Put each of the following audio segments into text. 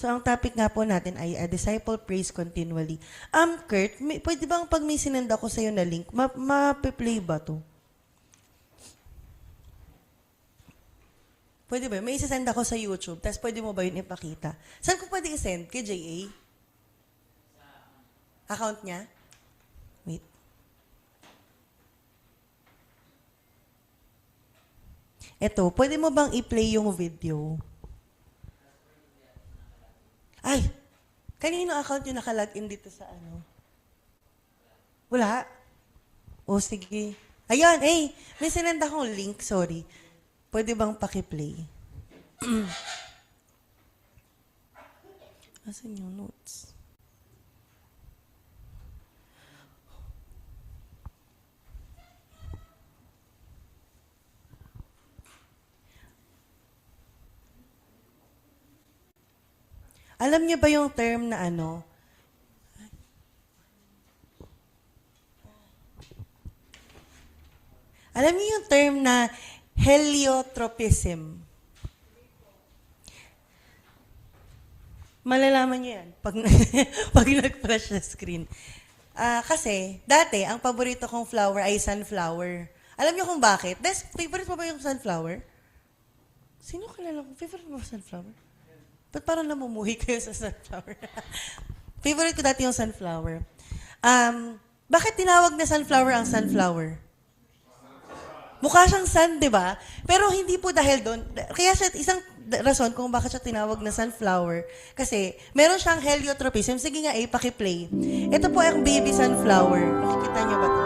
So, ang topic nga po natin ay A Disciple Prays Continually. Kurt, pwede bang pag may sinend ako sa'yo na link, ma-play ba to? Pwede ba? May isasend ako sa YouTube, tapos pwede mo ba yun ipakita? Saan ko pwede isend? Kay JA? Account niya? Wait. Eto, pwede mo bang i-play yung video? Ay! Kanino account yung nakalagin dito sa ano? Wala? O, sige. Ayun, may sinend akong link, sorry. Pwede bang paki-play? Asan yung notes? Alam niyo ba yung term na ano? Alam niyo yung term na heliotropism? Malalaman niyo yan pag, pag nag-flash na screen. Kasi, dati, ang paborito kong flower ay sunflower. Alam niyo kung bakit? Favorite mo ba yung sunflower? Sino kilala ko? Favorite mo ba sunflower? Ba't parang namumuhi kayo sa sunflower? Favorite ko dati yung sunflower. Bakit tinawag na sunflower ang sunflower? Mukha siyang sun, di ba? Pero hindi po dahil doon. Kaya siya, isang rason kung bakit siya tinawag na sunflower. Kasi, meron siyang heliotropism. Sige nga, paki-play. Ito po ang baby sunflower. Nakikita niyo ba ito?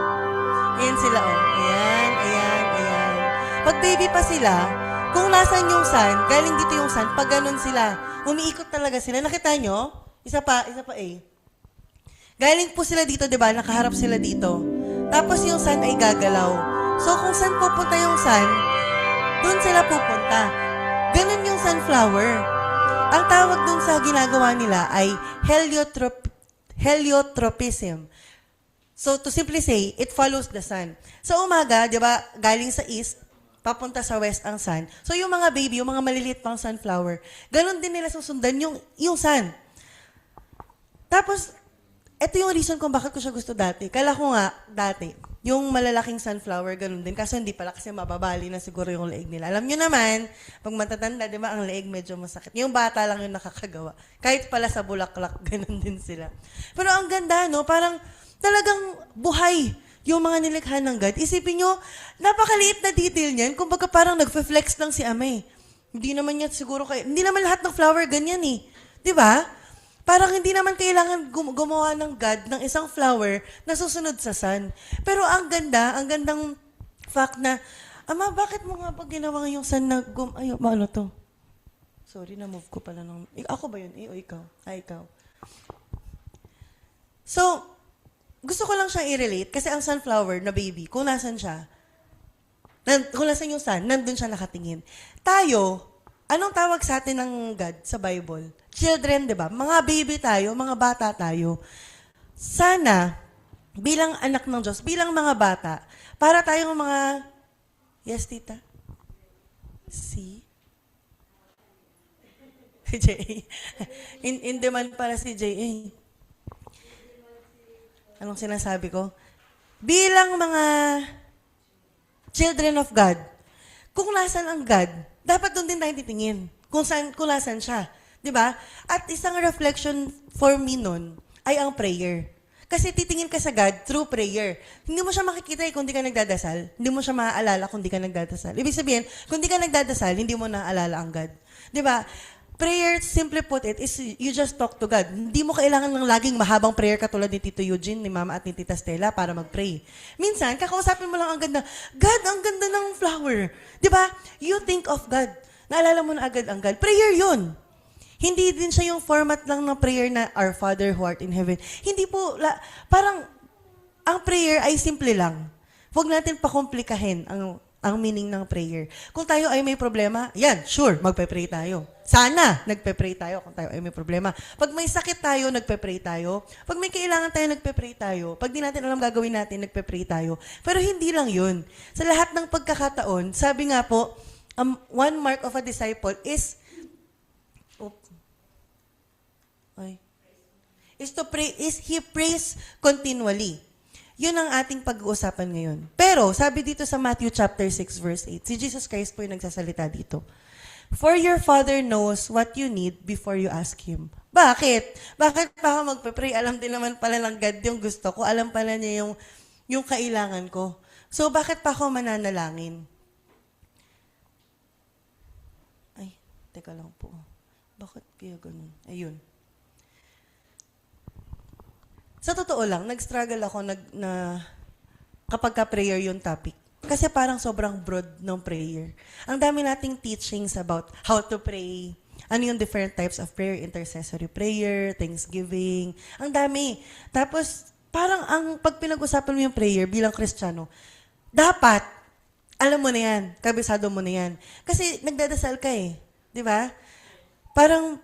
Ayan sila, oh. Ayan, ayan, ayan. Pag baby pa sila, kung nasan yung sun, galing dito yung sun, pag ganun sila, umiikot talaga sila. Nakita nyo? Isa pa, Galing po sila dito, di ba? Nakaharap sila dito. Tapos yung sun ay gagalaw. So, kung saan pupunta yung sun, doon sila pupunta. Ganun yung sunflower. Ang tawag doon sa ginagawa nila ay heliotropism. So, to simply say, it follows the sun. Sa umaga, di ba, galing sa east, papunta sa west ang sun. So, yung mga baby, yung mga maliliit pang sunflower, ganun din nila susundan yung sun. Tapos, ito yung reason kung bakit ko siya gusto dati. Kala ko nga, dati, yung malalaking sunflower, ganun din. Kaso hindi pala kasi mababali na siguro yung leeg nila. Alam nyo naman, pag matatanda, di ba, ang leeg medyo masakit. Yung bata lang yung nakakagawa. Kahit pala sa bulaklak, ganun din sila. Pero ang ganda, no? Parang talagang buhay yung mga nilikha ng God. Isipin nyo, napakaliit na detail niyan. Kumbaga parang nagfe-flex lang si Amay. Hindi naman niya siguro hindi naman lahat ng flower ganyan eh. Di ba? Parang hindi naman kailangan gumawa ng God ng isang flower na susunod sa sun. Pero ang gandang fact na, Ama, bakit mo nga pag ginawa yung sun na ano to? Sorry, na-move ko pala ng... Ako ba yun? O ikaw? Ikaw. So, gusto ko lang siyang i-relate kasi ang sunflower na baby, kung nasan siya, kung nasan yung sun, nandun siya nakatingin. Tayo, anong tawag sa atin ng God sa Bible? Children, di ba? Mga baby tayo, mga bata tayo. Sana, bilang anak ng Diyos, bilang mga bata, para tayong mga... Yes, tita? Si J.A. In demand para si J.A. Anong sinasabi ko? Bilang mga children of God, kung nasan ang God, dapat doon din tayo titingin. Kung nasan siya. Diba? At isang reflection for me nun ay ang prayer. Kasi titingin ka sa God through prayer. Hindi mo siya makikita kung di ka nagdadasal. Hindi mo siya maaalala kung di ka nagdadasal. Ibig sabihin, kung di ka nagdadasal, hindi mo naaalala ang God. Diba? Prayer, simply put it, is you just talk to God. Hindi mo kailangan ng laging mahabang prayer katulad ni Tito Eugene, ni Mama at ni Tita Stella para mag-pray. Minsan, kakausapin mo lang ang ganda. God, ang ganda ng flower. Diba? You think of God. Naalala mo na agad ang God. Prayer yun. Hindi din siya yung format lang ng prayer na Our Father who art in heaven. Hindi po, parang ang prayer ay simple lang. Huwag natin pakomplikahin ang meaning ng prayer. Kung tayo ay may problema, yan, sure, magpe-pray tayo. Sana, nagpe-pray tayo kung tayo ay may problema. Pag may sakit tayo, nagpe-pray tayo. Pag may kailangan tayo, nagpe-pray tayo. Pag di natin alam gagawin natin, nagpe-pray tayo. Pero hindi lang yun. Sa lahat ng pagkakataon, sabi nga po, one mark of a disciple is is to pray, is he prays continually. Yun ang ating pag-uusapan ngayon. Pero, sabi dito sa Matthew chapter 6, verse 8, si Jesus Christ po yung nagsasalita dito. For your Father knows what you need before you ask Him. Bakit? Bakit pa ako magpe-pray? Alam din naman pala ng God yung gusto ko. Alam pala niya yung kailangan ko. So, bakit pa ako mananalangin? Ay, teka lang po. Bakit kaya ganun? Ayun. Sa totoo lang, nag-struggle ako na kapag ka-prayer yung topic. Kasi parang sobrang broad ng prayer. Ang dami nating teachings about how to pray, ano yung different types of prayer, intercessory prayer, thanksgiving, ang dami. Tapos, parang pag pinag-usapan mo yung prayer bilang Kristiyano, dapat, alam mo na yan, kabisado mo na yan. Kasi nagdadasal ka eh, di ba? Parang,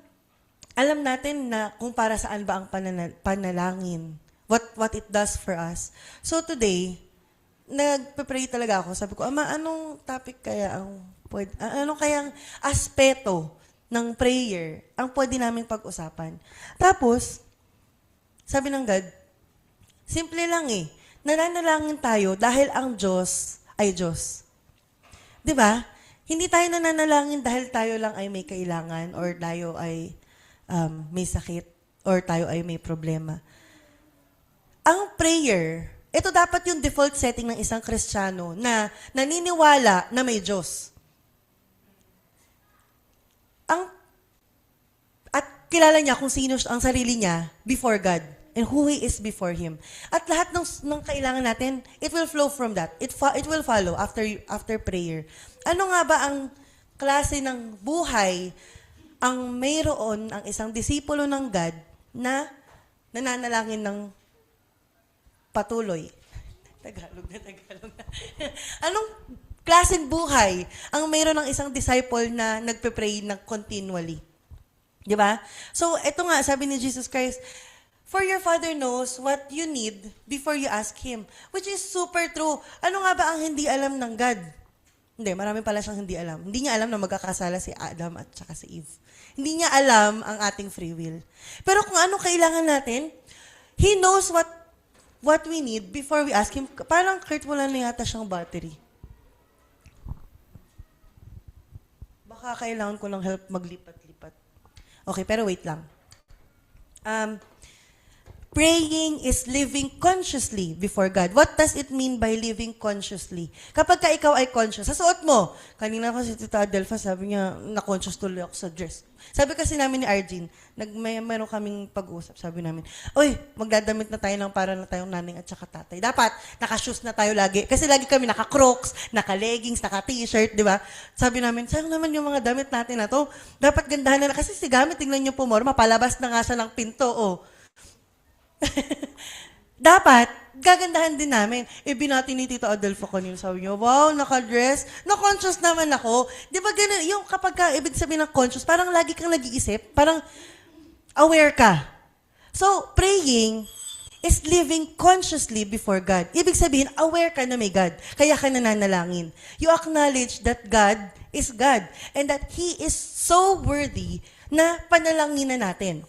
alam natin na kung para saan ba ang panalangin. What it does for us. So today, nagpe-pray talaga ako. Sabi ko, Ama, anong topic kaya anong kayang aspeto ng prayer ang pwede namin pag-usapan? Tapos, sabi ng God, simple lang eh. Nananalangin tayo dahil ang Diyos ay Diyos. 'Di ba? Hindi tayo nananalangin dahil tayo lang ay may kailangan or tayo ay may sakit or tayo ay may problema. Ang prayer, ito dapat yung default setting ng isang Kristiyano na naniniwala na may Diyos. At kilala niya kung sino ang sarili niya before God and who He is before Him. At lahat ng kailangan natin, it will flow from that. It will follow after prayer. Ano nga ba ang klase ng buhay ang mayroon ang isang disipulo ng God na nananalangin ng patuloy? Tagalog na. Anong klaseng buhay ang mayroon ng isang disciple na nagpe-pray na continually? Di ba? So, ito nga, sabi ni Jesus Christ, for your Father knows what you need before you ask Him. Which is super true. Ano nga ba ang hindi alam ng God? Hindi, marami pala siyang hindi alam. Hindi niya alam na magkakasala si Adam at saka si Eve. Hindi niya alam ang ating free will. Pero kung ano kailangan natin, He knows what we need before we ask Him. Parang Kurt, wala na yata siyang battery. Baka kailangan ko ng help maglipat-lipat. Okay, pero wait lang. Praying is living consciously before God. What does it mean by living consciously? Kapag ka ikaw ay conscious, sa suot mo, kanina kasi Tita Adelfa, sabi niya, na-conscious tuloy ako sa dress. Sabi kasi namin ni Arjun, meron kaming pag-uusap, sabi namin, oy, magdadamit na tayo ng para na tayong naning at saka tatay. Dapat, naka-shoes na tayo lagi. Kasi lagi kami naka-crocs, naka-leggings, naka-t-shirt, di ba? Sabi namin, sayang naman yung mga damit natin na to. Dapat gandahan na. Kasi si gamit, tingnan niyo po, palabas na nga siya ng pinto, oh. Dapat, gagandahan din namin. Binati ni Tito Adolfo kanina, sabi niya, wow, naka-dress. Na-conscious naman ako. Di ba ganun, yung kapag ibig sabihin ng conscious, parang lagi kang nag-iisip, parang aware ka. So, praying is living consciously before God. Ibig sabihin, aware ka na may God. Kaya ka nananalangin. You acknowledge that God is God and that He is so worthy na panalangin na natin.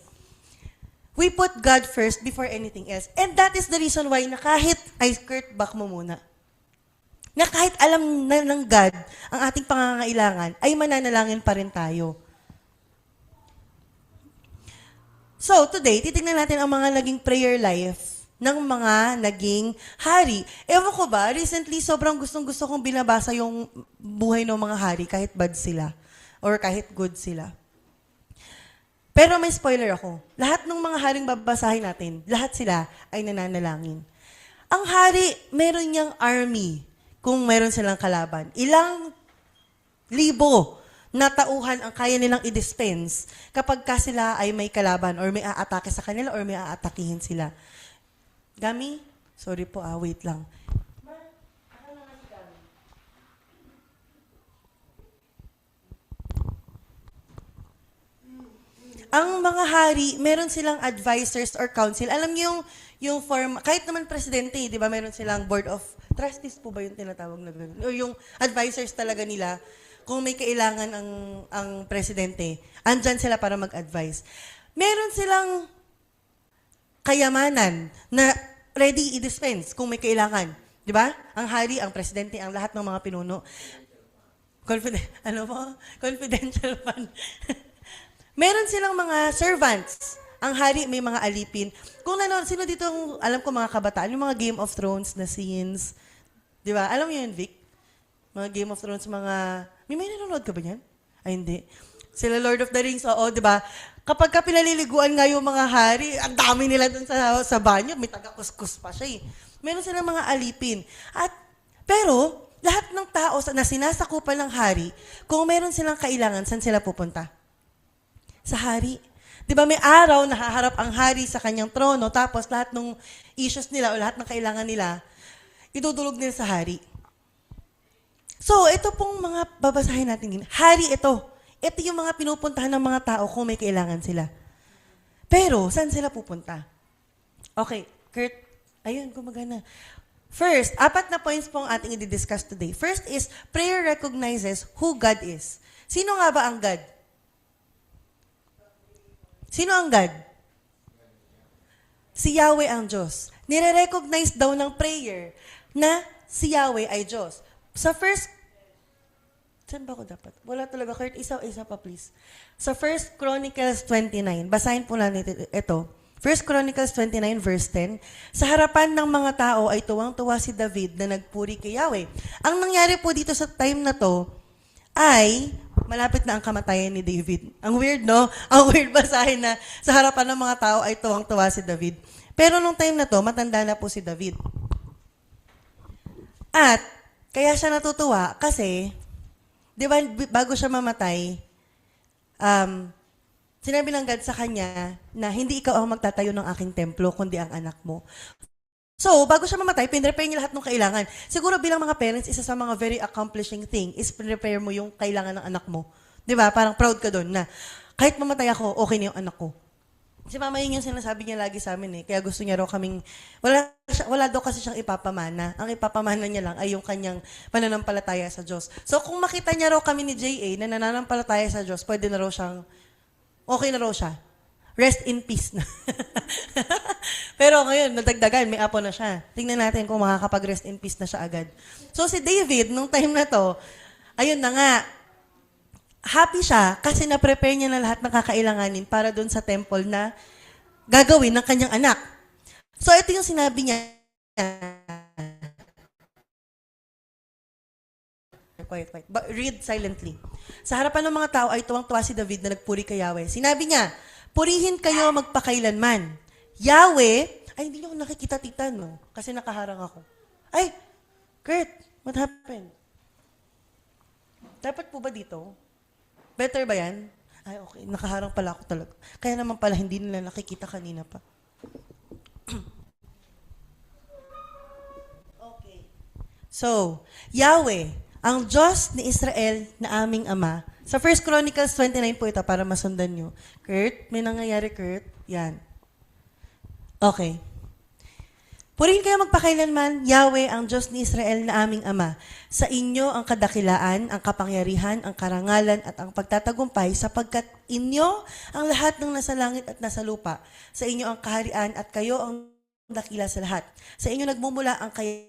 We put God first before anything else. And that is the reason why na kahit, Kurt, back mo muna, na kahit alam na ng God ang ating pangangailangan, ay mananalangin pa rin tayo. So, today, titignan natin ang mga naging prayer life ng mga naging hari. Ewan ko ba, recently, sobrang gustong-gusto kong binabasa yung buhay ng mga hari, kahit bad sila, or kahit good sila. Pero may spoiler ako. Lahat ng mga haring babasahin natin, lahat sila ay nananalangin. Ang hari, meron niyang army kung meron silang kalaban. Ilang libo na tauhan ang kaya nilang i-dispense kapag ka sila ay may kalaban or may aatake sa kanila or may aatakihin sila. Gami? Sorry po, wait lang. Ang mga hari, meron silang advisors or council. Alam niyo yung form, kahit naman presidente, di ba, meron silang board of trustees po ba yung tinatawag na gano'n? O yung advisors talaga nila, kung may kailangan ang presidente, andyan sila para mag-advise. Meron silang kayamanan na ready i-dispense kung may kailangan. Di ba? Ang hari, ang presidente, ang lahat ng mga pinuno. Confidential fund. Meron silang mga servants. Ang hari may mga alipin. Kung sino dito, alam ko mga kabataan, yung mga Game of Thrones na scenes. Di ba? Alam mo yun, Vic? Mga Game of Thrones, may nanonood ka ba yan? Ay, hindi. Sila Lord of the Rings, oo, di ba? Kapag ka pinaliliguan nga yung mga hari, ang dami nila dun sa banyo, may taga-kuskus pa siya eh. Meron silang mga alipin. Pero, lahat ng tao na sinasakupan ng hari, kung meron silang kailangan, saan sila pupunta? Sa hari. Di ba may araw na haharap ang hari sa kanyang trono, tapos lahat ng issues nila o lahat ng kailangan nila, idudulog nila sa hari. So, ito pong mga babasahin natin. Hari ito. Ito yung mga pinupuntahan ng mga tao kung may kailangan sila. Pero, saan sila pupunta? Okay, Kurt, ayun, gumagana. First, 4 na points po ang ating i-discuss today. First is, prayer recognizes who God is. Sino nga ba ang God? Sino ang God? Si Yahweh ang Diyos. Nire-recognize daw ng prayer na si Yahweh ay Diyos. Sa first, saan ba ako dapat? Wala talaga, Kurt. Isa pa, please. Sa 1 Chronicles 29, basahin po natin ito. 1 Chronicles 29, verse 10, sa harapan ng mga tao ay tuwang-tuwa si David na nagpuri kay Yahweh. Ang nangyari po dito sa time na to ay malapit na ang kamatayan ni David. Ang weird, no? Ang weird basahin na sa harapan ng mga tao ay tuwang-tuwa si David. Pero nung time na to, matanda na po si David. At kaya siya natutuwa kasi, di ba, bago siya mamatay, sinabi ng God sa kanya na hindi ikaw ang magtatayo ng aking templo, kundi ang anak mo. So, bago siya mamatay, pinrepare niya lahat ng kailangan. Siguro bilang mga parents, isa sa mga very accomplishing thing is pinrepare mo yung kailangan ng anak mo. Di ba? Parang proud ka doon na kahit mamatay ako, okay na yung anak ko. Si mama yun yung sinasabi niya lagi sa amin eh. Kaya gusto niya raw kaming, wala daw kasi siyang ipapamana. Ang ipapamana niya lang ay yung kanyang pananampalataya sa Diyos. So, kung makita niya raw kami ni J.A. na nananampalataya sa Diyos, pwede na raw siyang, okay na raw siya. Rest in peace na. Pero ngayon, nadagdagan, may apo na siya. Tingnan natin kung makakapag-rest in peace na siya agad. So si David, nung time na to, ayun na nga, happy siya kasi na-prepare niya na lahat ng kakailanganin para doon sa temple na gagawin ng kanyang anak. So ito yung sinabi niya. Quiet. Read silently. Sa harapan ng mga tao ay tuwang-tuwa si David na nagpuri kay Yahweh. Sinabi niya, purihin kayo magpakailanman. Yahweh, ay hindi niyo ako nakikita, tita, no? Kasi nakaharang ako. Ay, Kurt, what happened? Dapat po ba dito? Better ba yan? Ay, okay. Nakaharang pala ako talaga. Kaya naman pala, hindi nila nakikita kanina pa. Okay. So, Yahweh, ang Diyos ni Israel na aming Ama. Sa 1 Chronicles 29 po ito para masundan nyo. Kurt, may nangyayari, Kurt? Yan. Okay. Purihin kayo magpakailanman, Yahweh, ang Diyos ni Israel na aming Ama. Sa inyo ang kadakilaan, ang kapangyarihan, ang karangalan at ang pagtatagumpay sapagkat inyo ang lahat ng nasa langit at nasa lupa. Sa inyo ang kaharian at kayo ang dakila sa lahat. Sa inyo nagmumula ang kayamanan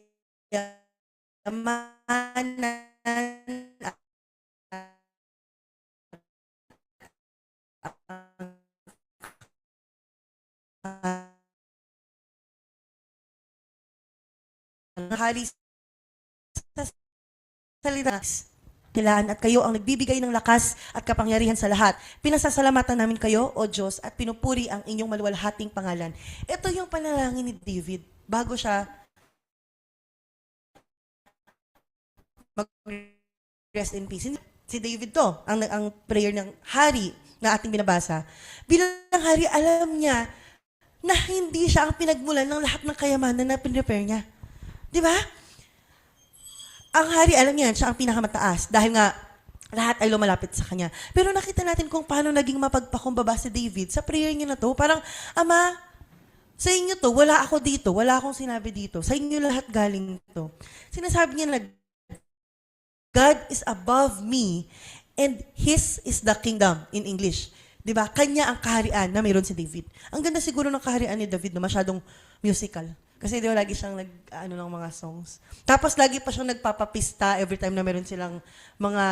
hari sa salita kilaan at kayo ang nagbibigay ng lakas at kapangyarihan sa lahat. Pinasasalamatan namin kayo, O Diyos, at pinupuri ang inyong maluwalhating pangalan. Ito yung panalangin ni David bago siya mag-rest in peace. Si David to, ang prayer ng hari na ating binabasa. Bilang hari, alam niya na hindi siya ang pinagmulan ng lahat ng kayamanan na pinrepare niya. Di ba? Ang hari, alam niya, siya ang pinakamataas dahil nga lahat ay lumalapit sa kanya. Pero nakita natin kung paano naging mapagpakumbaba si David sa prayer niya na to. Parang, Ama, sa inyo to, wala ako dito, wala akong sinabi dito. Sa inyo lahat galing to. Sinasabi niya na God is above me and His is the kingdom in English. 'Di ba? Kanya ang kaharian na mayroon si David. Ang ganda siguro ng kaharian ni David na masyadong musical. Kasi di ba lagi siyang ng mga songs. Tapos lagi pa siyang nagpapapista every time na meron silang mga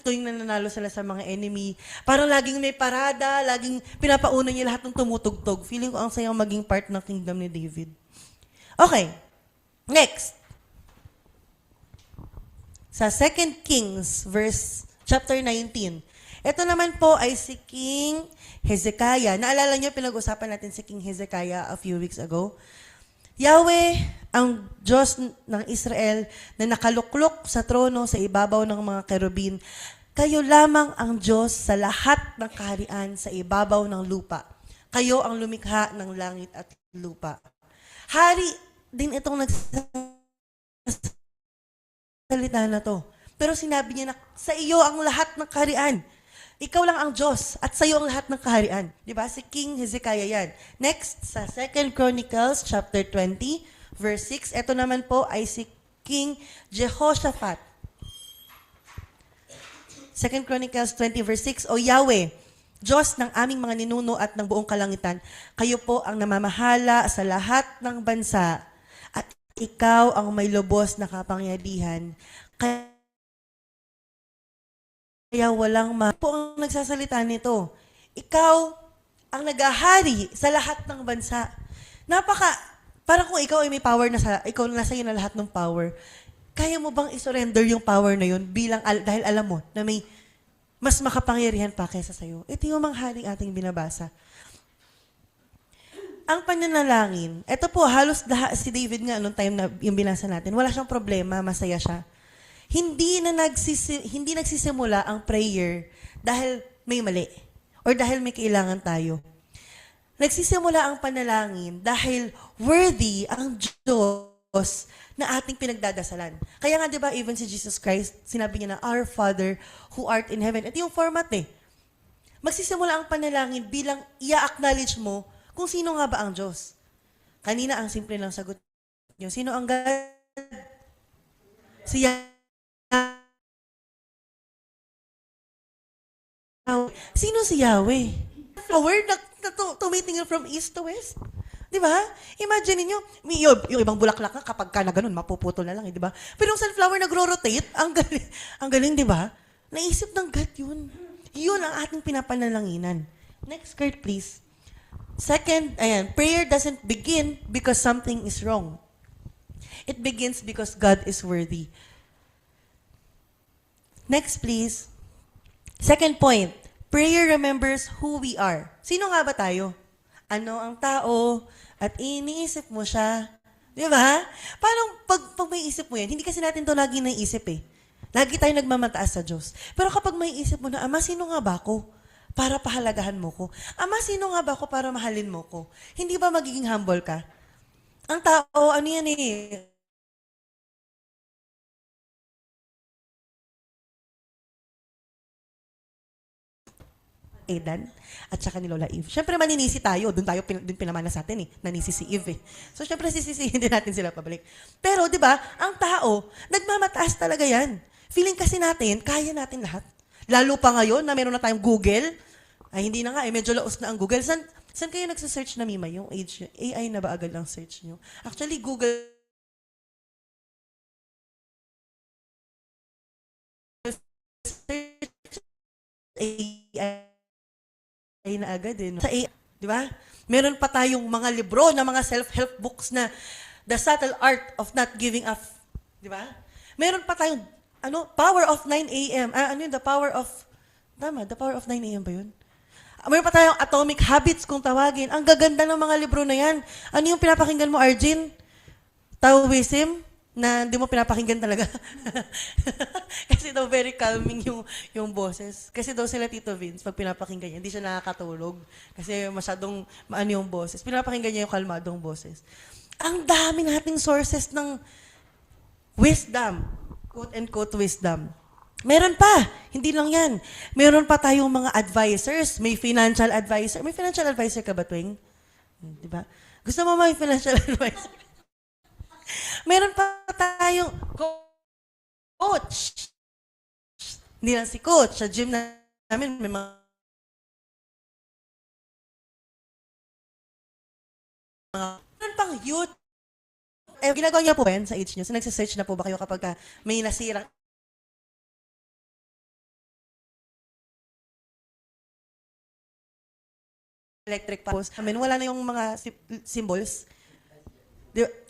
tuwing nananalo sila sa mga enemy. Parang laging may parada, laging pinapauna niya lahat ng tumutugtog. Feeling ko ang sayang maging part ng kingdom ni David. Okay. Next. Sa 2 Kings, chapter 19. Ito naman po ay si King Hezekiah. Naalala niyo, pinag-usapan natin si King Hezekiah a few weeks ago. Yahweh, ang Diyos ng Israel na nakaluklok sa trono sa ibabaw ng mga kerubin, kayo lamang ang Diyos sa lahat ng kaharian sa ibabaw ng lupa. Kayo ang lumikha ng langit at lupa. Hari din itong nagsasalita na to. Pero sinabi niya na, sa iyo ang lahat ng kaharian. Ikaw lang ang Diyos at sa iyo ang lahat ng kaharian. Di ba? Si King Hezekiah yan. Next, sa 2 Chronicles chapter 20, verse 6, ito naman po ay si King Jehoshaphat. 2 Chronicles 20, verse 6, O Yahweh, Diyos ng aming mga ninuno at ng buong kalangitan, kayo po ang namamahala sa lahat ng bansa at ikaw ang may lubos na kapangyarihan. Kaya walang po ang nagsasalita nito. Ikaw ang nagahari sa lahat ng bansa. Parang kung ikaw ay may power ikaw nasa iyo na lahat ng power, kaya mo bang isurrender yung power na yun dahil alam mo na may mas makapangyarihan pa kaysa sa'yo? Ito yung manghaling ating binabasa. Ang pananalangin, ito po halos si David nga nung time na yung binasa natin, wala siyang problema, masaya siya. Hindi nagsisimula ang prayer dahil may mali or dahil may kailangan tayo. Nagsisimula ang panalangin dahil worthy ang Diyos na ating pinagdadasalan. Kaya nga 'di ba even si Jesus Christ, sinabi niya na Our Father who art in heaven. Ito yung format eh. Magsisimula ang panalangin bilang i-acknowledge mo kung sino nga ba ang Diyos. Kanina ang simple lang sagot niyo. Sino ang God? Si Sino si Yahweh? Power na tumitingin from east to west. Di ba? Imagine niyo, yung ibang bulaklak na kapag ka na ganun, mapuputol na lang, di ba? Pero yung sunflower nagro-rotate, ang galing, di ba? Naisip ng God yun. Yun ang ating pinapanalanginan. Next card, please. Second, prayer doesn't begin because something is wrong. It begins because God is worthy. Next, please. Second point, prayer remembers who we are. Sino nga ba tayo? Ano ang tao? At iniisip mo siya. Di ba? Parang pag may isip mo yan, hindi kasi natin to lagi naiisip eh. Lagi tayo nagmamataas sa Diyos. Pero kapag may isip mo na, Ama, sino nga ba ako? Para pahalagahan mo ko. Ama, sino nga ba ako para mahalin mo ko? Hindi ba magiging humble ka? Ang tao, ano yan eh, Aidan at saka ni Lola Eve. Siyempre maninisi tayo, doon pinamana sa atin eh, nanisi si Eve eh. So siyempre sisisihin din natin sila pabalik. Pero 'di ba, ang tao, nagmamataas talaga 'yan. Feeling kasi natin, kaya natin lahat. Lalo pa ngayon na meron na tayong Google. Ay hindi na nga eh, medyo laos na ang Google. Saan kayo nagse-search na Mima? Yung age, AI na ba agad ang search nyo? Actually, Google search AI na agad eh. No? Sa AI, di ba? Meron pa tayong mga libro na mga self-help books na The Subtle Art of Not Giving Up. Di ba? Meron pa tayong, Power of 9 a.m. The Power of, the Power of 9 a.m. ba yun? Meron pa tayong Atomic Habits kung tawagin. Ang gaganda ng mga libro na yan. Ano yung pinapakinggan mo, Arjun? Taoism? Na hindi mo pinapakinggan talaga. Kasi daw very calming yung boses. Kasi daw sila Tito Vince, pag pinapakinggan niya, hindi siya nakakatulog. Kasi masyadong maano yung boses. Pinapakinggan niya yung kalmadong boses. Ang dami nating sources ng wisdom. Quote-unquote wisdom. Meron pa. Hindi lang yan. Meron pa tayong mga advisors. May financial advisor. May financial advisor ka ba, Twing? Diba? Gusto mo may financial advisor? Meron pa tayong coach. Hindi lang si coach. Sa gym namin, may mga Meron pang youth. Ginagawa niyo po ba yan sa age niyo? So, nagsisearch na po ba kayo kapag may nasirang electric post? I mean, wala na yung mga symbols.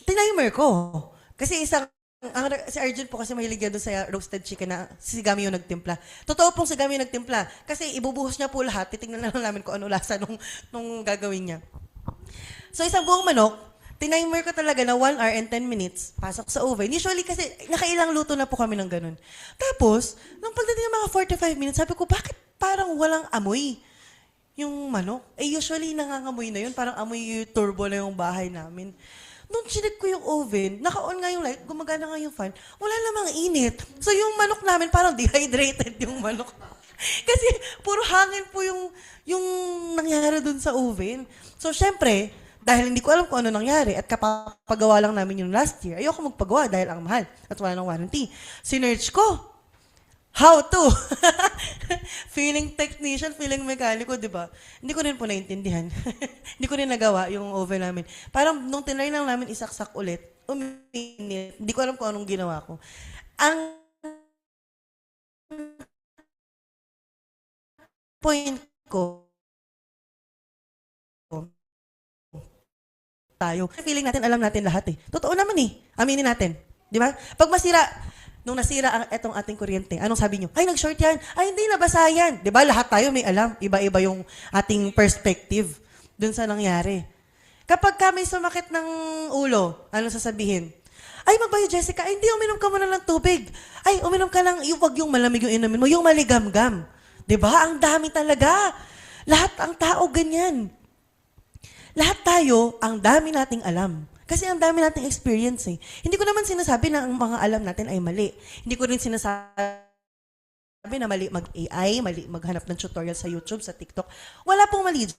Tinimer ko. Kasi si Arjun po kasi mahilig yan doon sa roasted chicken na si Gami yung nagtimpla. Totoo pong si Gami yung nagtimpla. Kasi ibubuhos niya po lahat. Titignan na lang namin kung ano lasa nung gagawin niya. So, isang buong manok, tinimer ko talaga na 1 hour and 10 minutes, pasok sa oven. Usually kasi, nakailang luto na po kami ng ganun. Tapos, nung pagdating ng mga 45 minutes, sabi ko, bakit parang walang amoy yung manok? Usually nangangamoy na yun. Parang amoy turbo na yung bahay namin. Nung chinik ko yung oven, naka-on nga yung light, gumagana nga yung fan, wala namang init. So yung manok namin, parang dehydrated yung manok. Kasi puro hangin po yung nangyari dun sa oven. So syempre, dahil hindi ko alam kung ano nangyari at kapapagawa lang namin yung last year, ayoko magpagawa dahil ang mahal at wala nang warranty. Sinearch ko. How to? Feeling technician, feeling mekaniko, di ba? Hindi ko rin po naintindihan. Hindi ko rin nagawa yung oven namin. Parang nung tinry lang namin isaksak ulit, uminit. Hindi ko alam kung anong ginawa ko. Ang point ko, tayo. Feeling natin, alam natin lahat eh. Totoo naman eh. Aminin natin. Di ba? Pag masira, nung nasira etong ating kuryente, anong sabi nyo? Ay, nag-short yan. Ay, hindi, nabasa yan. Di ba? Lahat tayo may alam. Iba-iba yung ating perspective dun sa nangyari. Kapag ka may sumakit ng ulo, anong sasabihin? Ay, magbayo, Jessica. Ay, hindi, uminom ka muna ng tubig. Ay, uminom ka lang, wag yung malamig yung inumin mo, yung maligamgam. Di ba? Ang dami talaga. Lahat ang tao ganyan. Lahat tayo, ang dami nating alam. Kasi ang dami nating experience eh. Hindi ko naman sinasabi na ang mga alam natin ay mali. Hindi ko rin sinasabi na mali mag-AI, mali maghanap ng tutorial sa YouTube, sa TikTok. Wala pong mali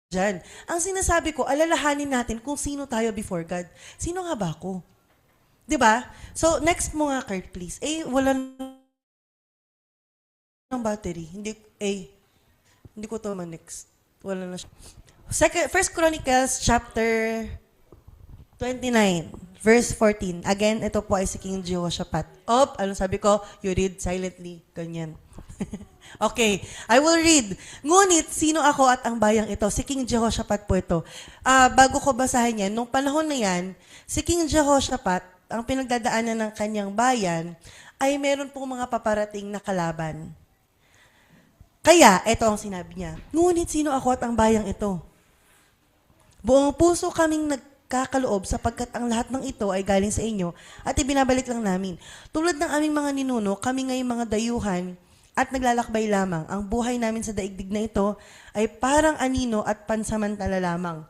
dyan. Ang sinasabi ko, alalahanin natin kung sino tayo before God. Sino nga ba ako? 'Di ba? So, next mo nga, Kurt, please. Wala ng battery. Hindi ko to man-next. Wala na siya. First Chronicles chapter 29, verse 14. Again, ito po ay si King Jehoshaphat. Anong sabi ko? You read silently. Ganyan. Okay, I will read. Ngunit, sino ako at ang bayang ito? Si King Jehoshaphat po ito. Bago ko basahin yan, nung panahon na yan, si King Jehoshaphat, ang pinagdadaanan ng kanyang bayan, ay meron pong mga paparating na kalaban. Kaya, ito ang sinabi niya, ngunit sino ako at ang bayang ito? Buong puso kaming nagkakaloob sapagkat ang lahat ng ito ay galing sa inyo at ibinabalik lang namin. Tulad ng aming mga ninuno, kami ngayong mga dayuhan at naglalakbay lamang. Ang buhay namin sa daigdig na ito ay parang anino at pansamantala lamang.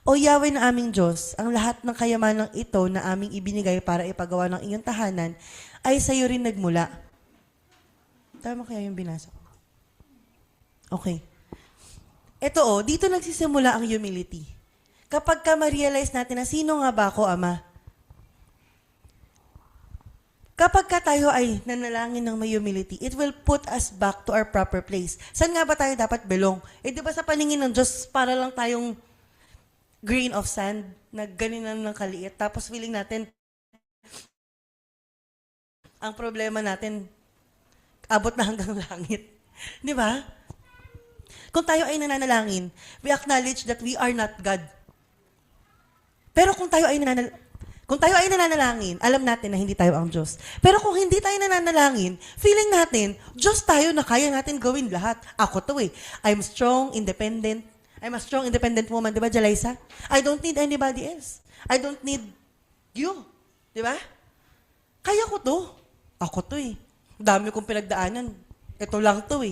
O Yahweh na aming Diyos, ang lahat ng kayamanang ito na aming ibinigay para ipagawa ng iyong tahanan ay sa iyo rin nagmula. Tama kaya yung binasa ko? Okay. Ito dito nagsisimula ang humility. Kapag ka ma-realize natin na sino nga ba ako, Ama? Kapag ka tayo ay nanalangin ng may humility, it will put us back to our proper place. Saan nga ba tayo dapat belong? Di ba sa paningin ng Diyos, para lang tayong grain of sand na ganinan ng kaliit. Tapos feeling natin, ang problema natin, abot na hanggang langit. Di ba? Kung tayo ay nananalangin, we acknowledge that we are not God. Pero kung tayo ay nananalangin, alam natin na hindi tayo ang Diyos. Pero kung hindi tayo nananalangin, feeling natin, Diyos tayo na kaya natin gawin lahat. Ako to I'm strong, independent. I'm a strong, independent woman. Di ba, Jalaisa? I don't need anybody else. I don't need you. Di ba? Kaya ko to. Ako to Dami kong pinagdaanan. Ito lang to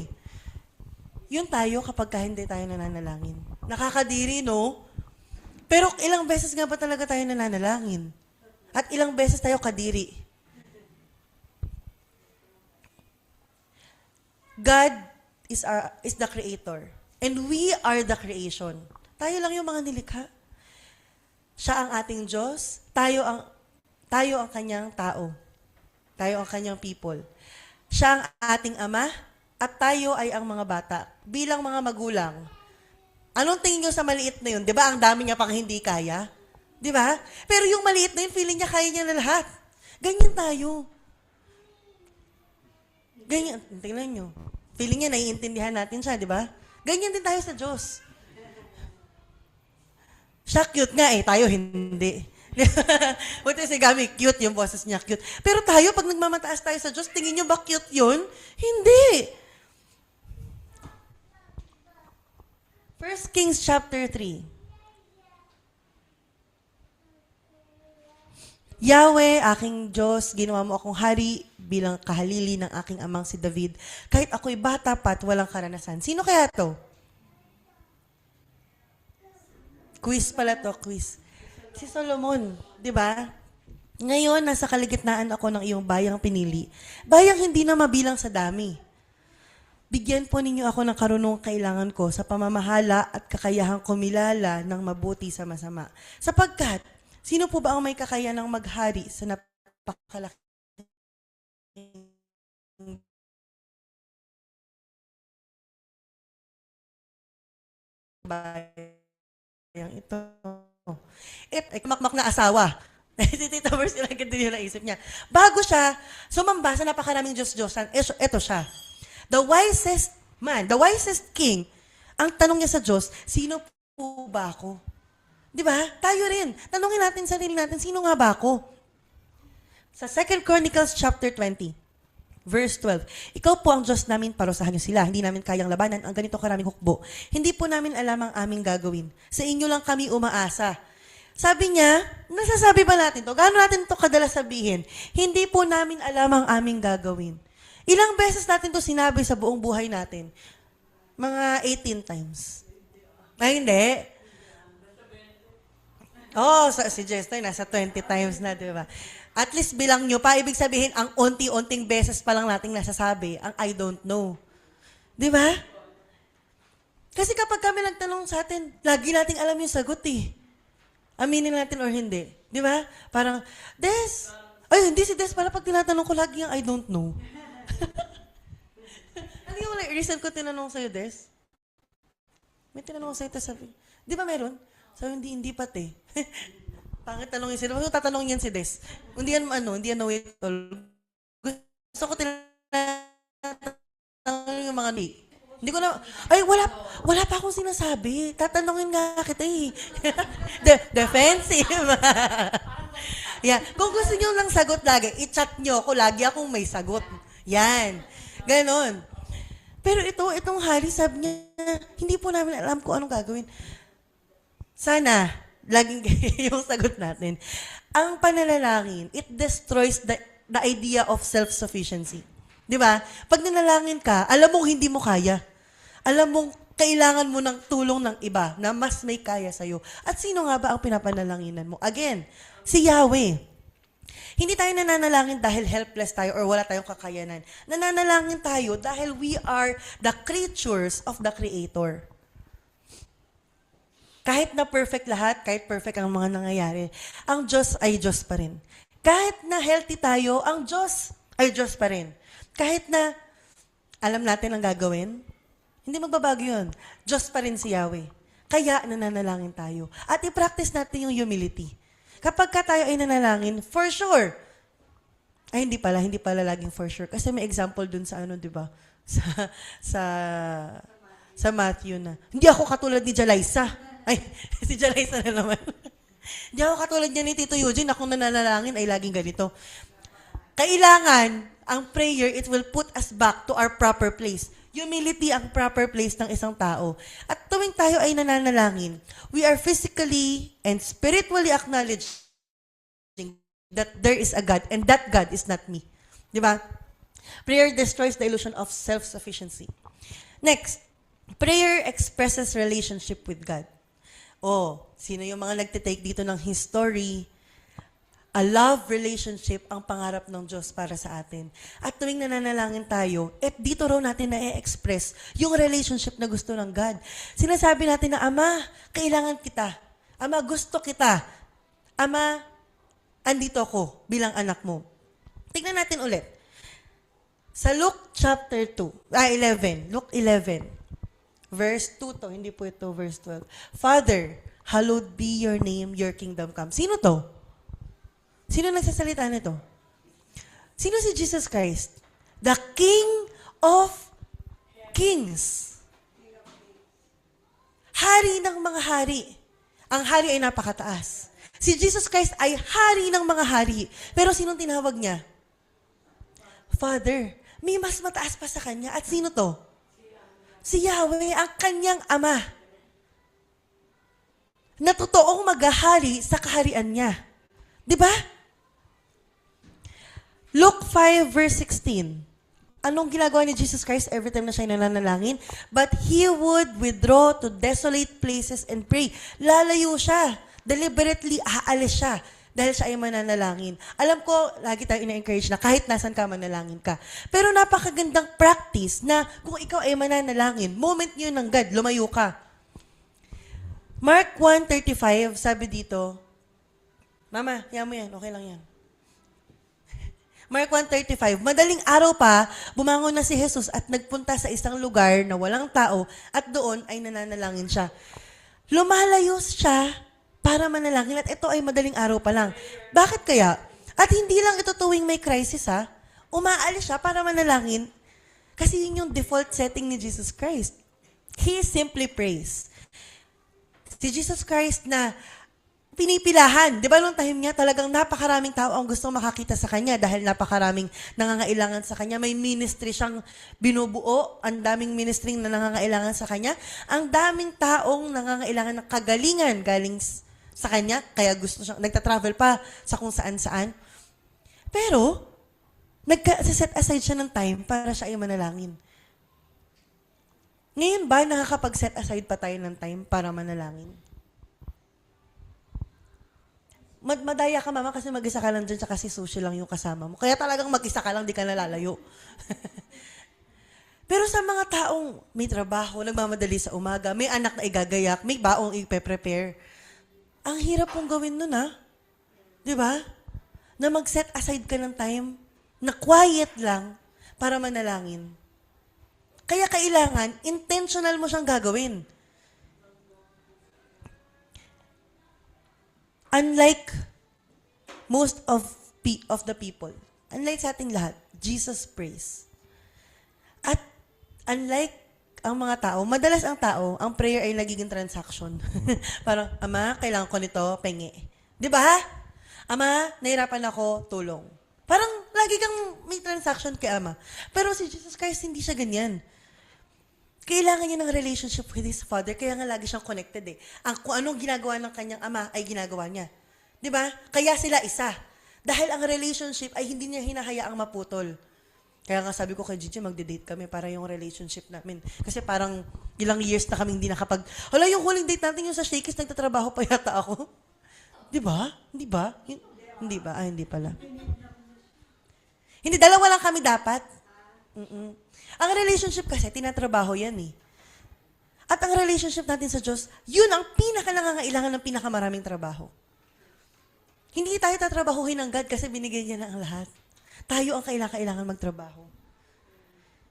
Yun tayo kapag hindi tayo nananalangin. Nakakadiri, no? Pero ilang beses nga ba talaga tayo nananalangin? At ilang beses tayo kadiri? God is the creator. And we are the creation. Tayo lang yung mga nilikha. Siya ang ating Diyos. Tayo ang kanyang tao. Tayo ang kanyang people. Siya ang ating Ama. At tayo ay ang mga bata. Bilang mga magulang, Anong tingin nyo sa maliit na yun? Di ba, ang dami niya pang hindi kaya? Di ba? Pero yung maliit na yun, feeling niya kaya niya na lahat. Ganyan tayo. Ganyan, tingnan nyo. Feeling niya, naiintindihan natin siya, di ba? Ganyan din tayo sa Diyos. Siya cute nga eh, tayo hindi. Buti si Gami, cute yung boses niya, cute. Pero tayo, pag nagmamataas tayo sa Diyos, tingin nyo ba cute yun? Hindi. 1 Kings chapter 3. Yahweh, aking Diyos, ginawa mo akong hari bilang kahalili ng aking amang si David. Kahit ako'y bata pa at walang karanasan. Sino kaya to? Quiz pala to, quiz. Si Solomon, di ba? Ngayon, nasa kaligitnaan ako ng iyong bayang pinili. Bayang hindi na mabilang sa dami. Bigyan po ninyo ako ng karunong kailangan ko sa pamamahala at kakayahang kumilala ng mabuti sa masama. Sapagkat, sino po ba ang may kakayanang maghari sa napakalaking bayang ito? Kumakmak na asawa. Si Tita Mercy lang din yung naisip niya. Bago siya, sumamba sa napakaraming Diyos-Diyosan, ito siya. The wisest man, the wisest king, ang tanong niya sa Diyos, sino po ba ako? Di ba? Tayo rin. Tanungin natin sarili natin, sino nga ba ako? Sa 2 Chronicles chapter 20, verse 12, ikaw po ang Diyos namin, parusahan niyo sila. Hindi namin kayang labanan ang ganito karaming hukbo. Hindi po namin alam ang aming gagawin. Sa inyo lang kami umaasa. Sabi niya, nasasabi ba natin to? Gaano natin to kadalas sabihin? Hindi po namin alam ang aming gagawin. Ilang beses natin to sinabi sa buong buhay natin? Mga 18 times. Ay, hindi. Si Jester, nasa 20 times na, di ba? At least bilang nyo pa, ibig sabihin, ang unti-unting beses pa lang nating nasasabi, ang I don't know. Di ba? Kasi kapag kami nagtanong sa atin, lagi nating alam yung sagot eh. Aminin natin or hindi. Di ba? Parang, Des! Ay, hindi si Des. Para pag tinatanong ko, lagi yung I don't know. Ano yung recent ko tinanong sa'yo, Des? May tinanong sa'yo, sabi, di ba meron? Sabi, hindi pati. Pangit tanongin sila. Huwag tatanungin yan si Des. Hindi yan know it all. Gusto ko tinatanong yung mga hindi ko na, wala pa akong sinasabi. Tatanungin nga kita eh. Defensive. Yeah. Kung gusto nyo lang sagot lagi, i-chat nyo ako, lagi akong may sagot. Yan. Ganon. Pero itong hari, sabi niya, hindi po namin alam kung anong gagawin. Sana, laging yung sagot natin. Ang pananalangin, it destroys the idea of self-sufficiency. Di ba? Pag nanalangin ka, alam mong hindi mo kaya. Alam mong kailangan mo ng tulong ng iba na mas may kaya sa'yo. At sino nga ba ang pinapanalanginan mo? Again, si Yahweh. Hindi tayo nananalangin dahil helpless tayo or wala tayong kakayanan. Nananalangin tayo dahil we are the creatures of the Creator. Kahit na perfect lahat, kahit perfect ang mga nangyayari, ang Diyos ay Diyos pa rin. Kahit na healthy tayo, ang Diyos ay Diyos pa rin. Kahit na alam natin ang gagawin, hindi magbabago yun. Diyos pa rin si Yahweh. Kaya nananalangin tayo. At i-practice natin yung humility. Kapag ka tayo ay nanalangin, for sure. Ay, hindi pala laging for sure. Kasi may example dun sa di ba? Sa Matthew na, hindi ako katulad ni Jalaisa. Ay, si Jalaisa na naman. Hindi ako katulad niya ni Tito Eugene. Akong nananalangin ay laging ganito. Kailangan, ang prayer, it will put us back to our proper place. Humility ang proper place ng isang tao. At tuwing tayo ay nananalangin, we are physically and spiritually acknowledging that there is a God and that God is not me. Di ba? Prayer destroys the illusion of self-sufficiency. Next, prayer expresses relationship with God. Sino yung mga nagtitake dito ng history? A love relationship ang pangarap ng Diyos para sa atin. At tuwing nananalangin tayo, dito raw natin na-express yung relationship na gusto ng God. Sinasabi natin na, Ama, kailangan kita. Ama, gusto kita. Ama, andito ako bilang anak mo. Tignan natin ulit. Sa Luke chapter 11, Luke 11, Verse 2 to, hindi po ito verse 12. Father, hallowed be your name, your kingdom come. Sino to? Sino nagsasalita nito? Sino si Jesus Christ? The King of Kings. Hari ng mga hari. Ang hari ay napakataas. Si Jesus Christ ay hari ng mga hari. Pero sinong tinawag niya? Father. May mas mataas pa sa kanya. At sino to? Si Yahweh, ang kanyang ama. Na totoong maghahari sa kaharian niya. Di ba? Luke 5 verse 16. Anong ginagawa ni Jesus Christ every time na siya nananalangin? But He would withdraw to desolate places and pray. Lalayo siya. Deliberately aalis siya dahil siya ay mananalangin. Alam ko, lagi tayo ina-encourage na kahit nasan ka, manalangin ka. Pero napakagandang practice na kung ikaw ay mananalangin, moment yun ng God, lumayo ka. Mark 1:35, sabi dito, Mama, yan mo yan, okay lang yan. Mark 1:35, madaling araw pa, bumangon na si Jesus at nagpunta sa isang lugar na walang tao at doon ay nananalangin siya. Lumalayo siya para manalangin at ito ay madaling araw pa lang. Bakit kaya? At hindi lang ito tuwing may crisis ha, umaalis siya para manalangin kasi yun yung default setting ni Jesus Christ. He simply prays. Si Jesus Christ na pinipilahan. Di ba nung time niya, talagang napakaraming tao ang gustong makakita sa kanya dahil napakaraming nangangailangan sa kanya. May ministry siyang binubuo, ang daming ministry na nangangailangan sa kanya. Ang daming taong nangangailangan ng kagalingan galing sa kanya, kaya gusto siyang, nagta-travel pa sa kung saan-saan. Pero, nagka-set aside siya ng time para siya ay manalangin. Ngayon ba, nakakapag-set aside pa tayo ng time para manalangin? Madaya ka, mama, kasi mag-isa ka lang dyan, tsaka si Sushi lang yung kasama mo. Kaya talagang mag-isa ka lang, di ka nalalayo. Pero sa mga taong may trabaho, nagmamadali sa umaga, may anak na igagayak, may baong ipe-prepare, ang hirap pong gawin nun, ha? Di ba? Na mag-set aside ka ng time, na quiet lang, para manalangin. Kaya kailangan, intentional mo siyang gagawin. Unlike most of the people, unlike sa ating lahat, Jesus prays. At unlike ang mga tao, madalas ang tao, ang prayer ay nagiging transaction. Parang, Ama, kailangan ko nito, penge. Di ba? Ama, nahirapan ako, tulong. Parang lagi kang may transaction kay Ama. Pero si Jesus Christ, hindi siya ganyan. Kailangan niya ng relationship with His Father, kaya nga lagi siyang connected eh. Kung anong ginagawa ng kanyang ama, ay ginagawa niya. Di ba? Kaya sila isa. Dahil ang relationship ay hindi niya hinahayaang maputol. Kaya nga sabi ko kay Gigi, magde-date kami para yung relationship namin. Kasi parang ilang years na kami hindi nakapag... Hala, yung huling date natin yung sa Shakey's, nagtatrabaho pa yata ako. Di ba? Hindi ba? Hindi ba? Hindi pala. Hindi, dalawa lang kami dapat. Ang relationship kasi, tinatrabaho yan eh. At ang relationship natin sa Diyos, yun ang pinaka-nangangailangan ng pinakamaraming trabaho. Hindi tayo tatrabahuhin ng God kasi binigay niya na ang lahat. Tayo ang kailangan magtrabaho.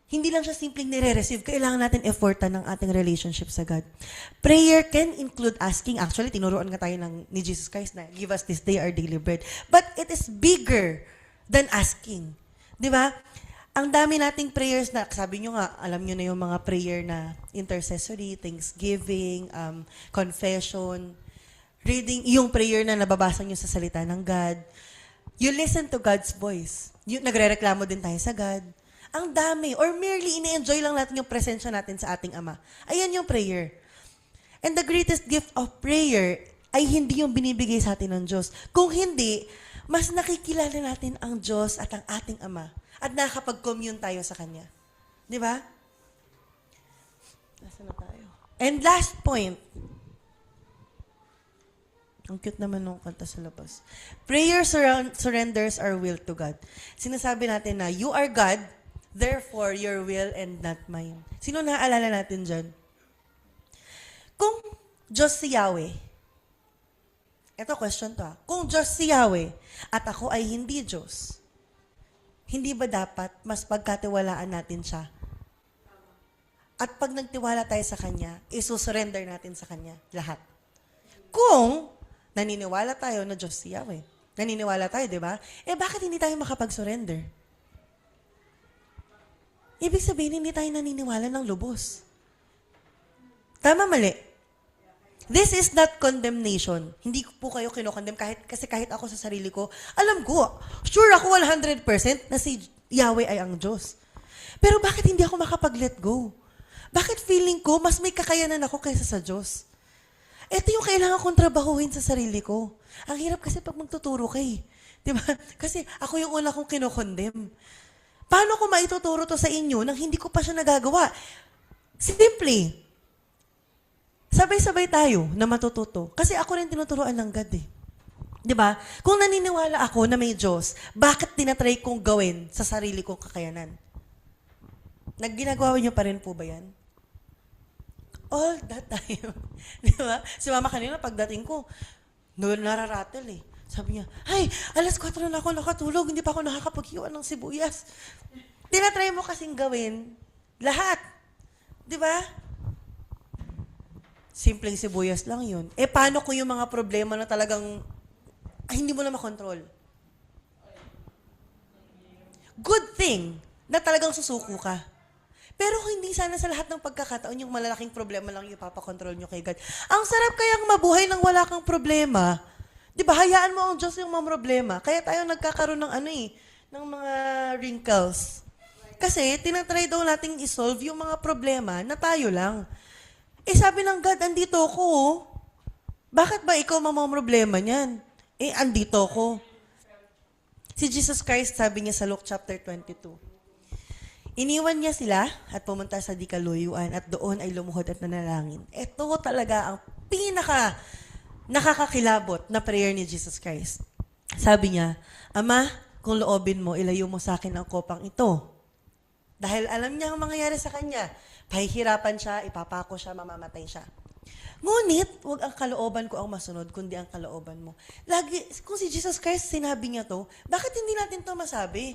Hindi lang siya simpleng nire-receive. Kailangan natin effortan ng ating relationship sa God. Prayer can include asking. Actually, tinuruan nga tayo ni Jesus Christ na, give us this day our daily bread. But it is bigger than asking. Di ba? Ang dami nating prayers na, sabi nyo nga, alam nyo na yung mga prayer na intercessory, thanksgiving, confession, reading, yung prayer na nababasa nyo sa salita ng God. You listen to God's voice. Nagre-reklamo din tayo sa God. Ang dami. Or merely ini-enjoy lang natin yung presensya natin sa ating Ama. Ayan yung prayer. And the greatest gift of prayer ay hindi yung binibigay sa atin ng Diyos. Kung hindi, mas nakikilala natin ang Diyos at ang ating Ama. At nakakapag-commune tayo sa Kanya. Di ba? Nasaan na tayo? And last point. Ang cute naman nung kanta sa labas. Prayer surrenders our will to God. Sinasabi natin na, you are God, therefore your will and not mine. Sino naaalala natin dyan? Kung Diyos si Yahweh, ito question to ha. Kung Diyos si Yahweh at ako ay hindi Diyos, hindi ba dapat mas pagkatiwalaan natin siya? At pag nagtiwala tayo sa Kanya, isusurrender natin sa Kanya lahat. Kung naniniwala tayo na Diyos si Yahweh, naniniwala tayo, di ba? Bakit hindi tayo makapag-surrender? Ibig sabihin, hindi tayo naniniwala ng lubos. Tama, mali? This is not condemnation. Hindi po kayo kinokondem kasi kahit ako sa sarili ko, alam ko, sure ako 100% na si Yahweh ay ang Diyos. Pero bakit hindi ako makapag-let go? Bakit feeling ko mas may kakayanan ako kaysa sa Diyos? Ito yung kailangan kong trabahuhin sa sarili ko. Ang hirap kasi pag magtuturo ka eh. Di ba? Kasi ako yung una kong kinokondem. Paano ko maituturo to sa inyo nang hindi ko pa siya nagagawa? Simply, sabay-sabay tayo na matututo. Kasi ako rin tinuturuan ng God eh. Di ba? Kung naniniwala ako na may Diyos, bakit tinatry kong gawin sa sarili kong kakayanan? Ginagawa niyo pa rin po ba yan? All that time. Di ba? Si mama kanina, pagdating ko, nararatel eh. Sabi niya, ay, 4:00 na ako nakatulog, hindi pa ako nakakapaghiwa ng sibuyas. Tinatry mo kasing gawin lahat. Di ba? Simpleng sibuyas lang yun. Paano kung yung mga problema na talagang hindi mo na makontrol? Good thing na talagang susuko ka. Pero hindi sana sa lahat ng pagkakataon yung malalaking problema lang yung ipapakontrol nyo kay God. Ang sarap kayang mabuhay nang wala kang problema. Di ba? Hayaan mo ang Diyos yung mga problema. Kaya tayo nagkakaroon ng ng mga wrinkles. Kasi tinatry daw nating isolve yung mga problema na tayo lang. Sabi ng God, andito ako. Bakit ba ikaw problema niyan? Andito ako. Si Jesus Christ, sabi niya sa Luke chapter 22, iniwan niya sila at pumunta sa Dikaluyuan at doon ay lumuhod at nanalangin. Ito talaga ang pinaka nakakakilabot na prayer ni Jesus Christ. Sabi niya, Ama, kung loobin mo, ilayo mo sa akin ang kopang ito. Dahil alam niya ang mangyayari sa kanya. Pahihirapan siya, ipapako siya, mamamatay siya. Ngunit, huwag ang kalooban ko ang masunod, kundi ang kalooban mo. Lagi, kung si Jesus Christ sinabi niya to, bakit hindi natin to masabi?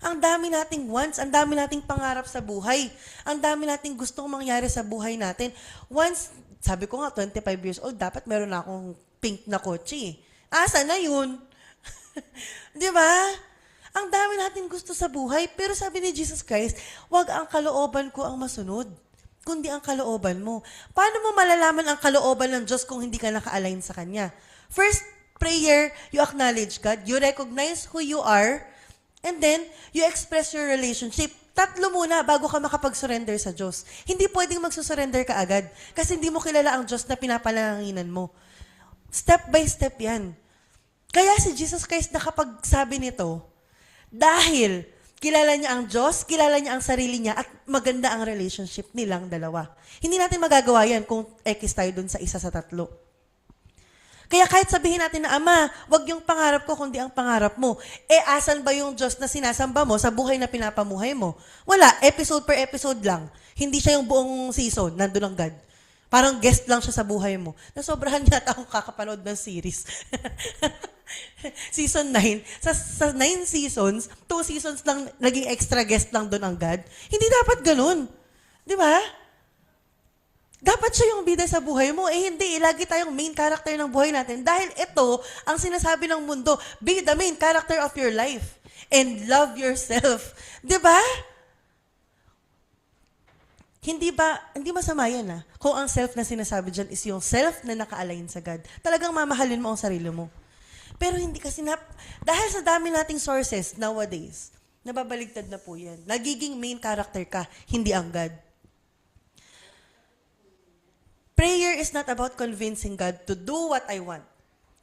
Ang dami nating wants, ang dami nating pangarap sa buhay, ang dami nating gustong mangyari sa buhay natin. Once, sabi ko nga, 25 years old, dapat meron na akong pink na kotse. Asa na yun? Di ba? Ang dami nating gusto sa buhay, pero sabi ni Jesus Christ, wag ang kalooban ko ang masunod, kundi ang kalooban mo. Paano mo malalaman ang kalooban ng Diyos kung hindi ka naka-align sa Kanya? First prayer, you acknowledge God, you recognize who you are, and then, you express your relationship. 3 muna bago ka makapag-surrender sa Diyos. Hindi pwedeng magsusurrender ka agad kasi hindi mo kilala ang Diyos na pinapalanginan mo. Step by step yan. Kaya si Jesus Christ nakapagsabi nito, dahil kilala niya ang Diyos, kilala niya ang sarili niya, at maganda ang relationship nilang dalawa. Hindi natin magagawa yan kung X tayo dun sa isa sa 3. Kaya kahit sabihin natin na, Ama, wag yung pangarap ko kundi ang pangarap mo. Asan ba yung Diyos na sinasamba mo sa buhay na pinapamuhay mo? Wala, episode per episode lang. Hindi siya yung buong season, nandun ang God. Parang guest lang siya sa buhay mo. Nasobrahan yata akong kakapanood ng series. Season 9. Sa 9 seasons, 2 seasons lang, naging extra guest lang doon ang God. Hindi dapat ganun. Di ba? Dapat siya yung bida sa buhay mo. Hindi. Lagi tayong main character ng buhay natin. Dahil ito, ang sinasabi ng mundo, be the main character of your life. And love yourself. Diba? Hindi masama yan kung ang self na sinasabi dyan is yung self na naka-align sa God. Talagang mamahalin mo ang sarili mo. Pero hindi kasi dahil sa dami nating sources nowadays, nababaligtad na po yan. Nagiging main character ka, hindi ang God. Prayer is not about convincing God to do what I want.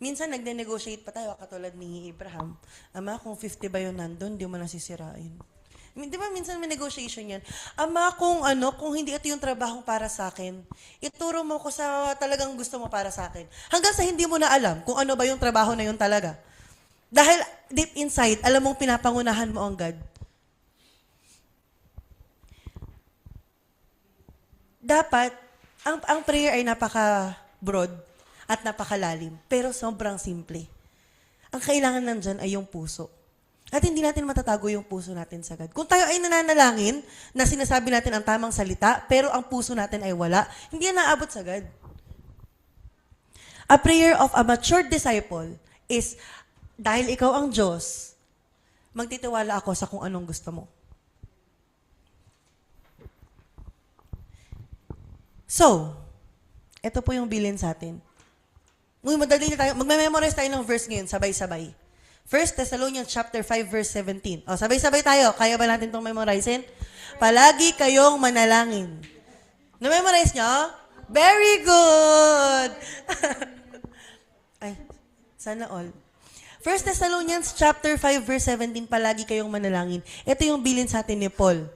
Minsan, nagne-negotiate pa tayo, katulad ni Abraham. Ama, kung 50 ba yun nandun, di mo nasisirain. Di ba minsan may negotiation yan? Ama, kung hindi ito yung trabaho para sa akin, ituro mo ko sa talagang gusto mo para sa akin. Hanggang sa hindi mo na alam kung ano ba yung trabaho na yun talaga. Dahil deep inside, alam mong pinapangunahan mo ang God. Dapat, ang prayer ay napaka-broad at napakalalim, pero sobrang simple. Ang kailangan nandyan ay yung puso. At hindi natin matatago yung puso natin sa God. Kung tayo ay nananalangin na sinasabi natin ang tamang salita, pero ang puso natin ay wala, hindi yan naabot sa God. A prayer of a mature disciple is, dahil ikaw ang Diyos, magtitiwala ako sa kung anong gusto mo. So, ito po yung bilin sa atin. Madali na tayo. Magme-memorize tayo ng verse ngayon, sabay-sabay. 1 Thessalonians chapter 5 verse 17. O, sabay-sabay tayo. Kaya ba natin itong memorizein? Palagi kayong manalangin. Na-memorize nyo? Very good! Ay, sana all. 1 Thessalonians chapter 5 verse 17, palagi kayong manalangin. Ito yung bilin sa atin ni Paul.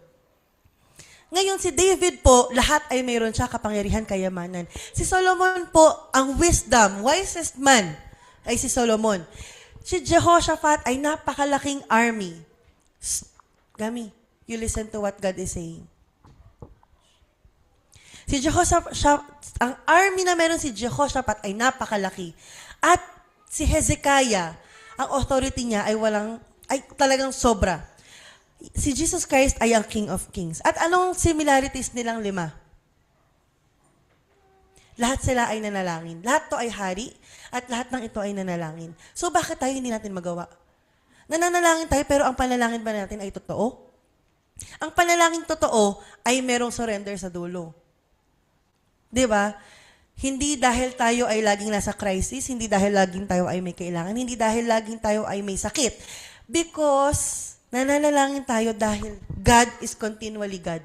Ngayon, si David po, lahat ay mayroon siya, kapangyarihan, kayamanan. Si Solomon po, ang wisdom, wisest man, ay si Solomon. Si Jehoshaphat ay napakalaking army. Gami, you listen to what God is saying. Si Jehoshaphat, ang army na meron si Jehoshaphat ay napakalaki. At si Hezekiah, ang authority niya ay talagang sobra. Si Jesus Christ ay ang King of Kings. At anong similarities nilang 5? Lahat sila ay nanalangin. Lahat to ay hari at lahat ng ito ay nanalangin. So bakit tayo hindi natin magawa? Nananalangin tayo pero ang panalangin ba natin ay totoo? Ang panalangin totoo ay merong surrender sa dulo. 'Di ba? Hindi dahil tayo ay laging nasa crisis, hindi dahil laging tayo ay may kailangan, hindi dahil laging tayo ay may sakit. Because nananalangin tayo dahil God is continually God.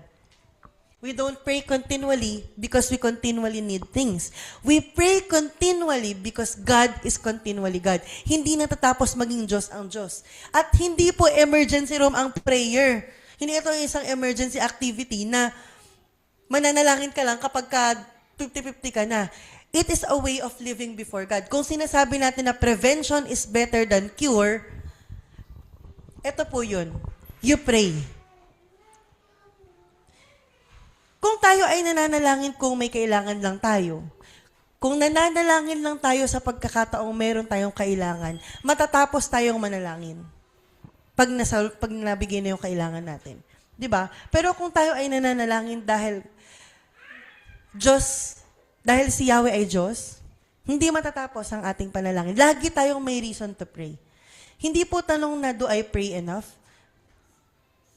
We don't pray continually because we continually need things. We pray continually because God is continually God. Hindi natatapos maging Diyos ang Diyos. At hindi po emergency room ang prayer. Hindi ito isang emergency activity na mananalangin ka lang kapag ka 50-50 ka na. It is a way of living before God. Kung sinasabi natin na prevention is better than cure, ito po yun. You pray. Kung tayo ay nananalangin kung may kailangan lang tayo, kung nananalangin lang tayo sa pagkakataong meron tayong kailangan, matatapos tayong manalangin. Pag nabigay na yung kailangan natin. 'Di ba? Pero kung tayo ay nananalangin dahil si Yahweh ay Diyos, hindi matatapos ang ating panalangin. Lagi tayong may reason to pray. Hindi po tanong na, do I pray enough?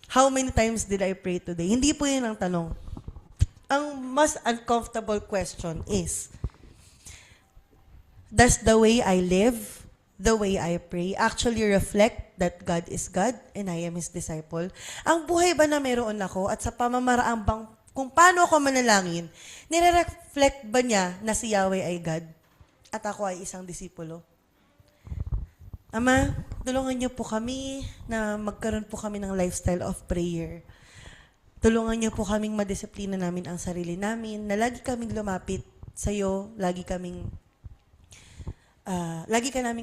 How many times did I pray today? Hindi po yun ang tanong. Ang mas uncomfortable question is, does the way I live, the way I pray, actually reflect that God is God and I am His disciple? Ang buhay ba na meron ako at sa pamamaraan bang kung paano ako manalangin, nire-reflect ba niya na si Yahweh ay God at ako ay isang disipulo? Ama, tulungan niyo po kami na magkaroon po kami ng lifestyle of prayer. Tulungan niyo po kaming madisiplina namin ang sarili namin, na lagi kaming lumapit sa iyo, lagi ka naming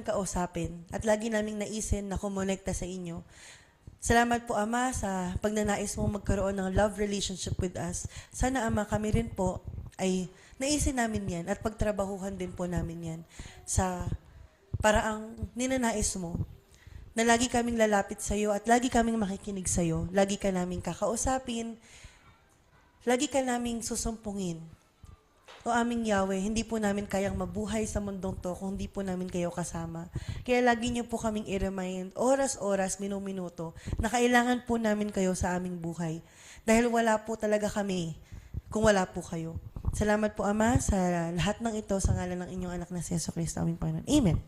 kausapin, at lagi naming naisin na kumonekta sa inyo. Salamat po, Ama, sa pagnanais mong magkaroon ng love relationship with us. Sana, Ama, kami rin po ay naisin namin yan at pagtrabahuhan din po namin yan sa paraang ninanais mo, na lagi kaming lalapit sa iyo at lagi kaming makikinig sa iyo, lagi ka naming kakausapin, lagi ka naming susumpungin. O aming Yahweh, hindi po namin kayang mabuhay sa mundong to kung hindi po namin kayo kasama. Kaya lagi niyo po kaming i-remind, oras-oras, minuto, na kailangan po namin kayo sa aming buhay. Dahil wala po talaga kami kung wala po kayo. Salamat po, Ama, sa lahat ng ito sa ngalan ng inyong anak na si Jesucristo, aming Panginoon. Amen.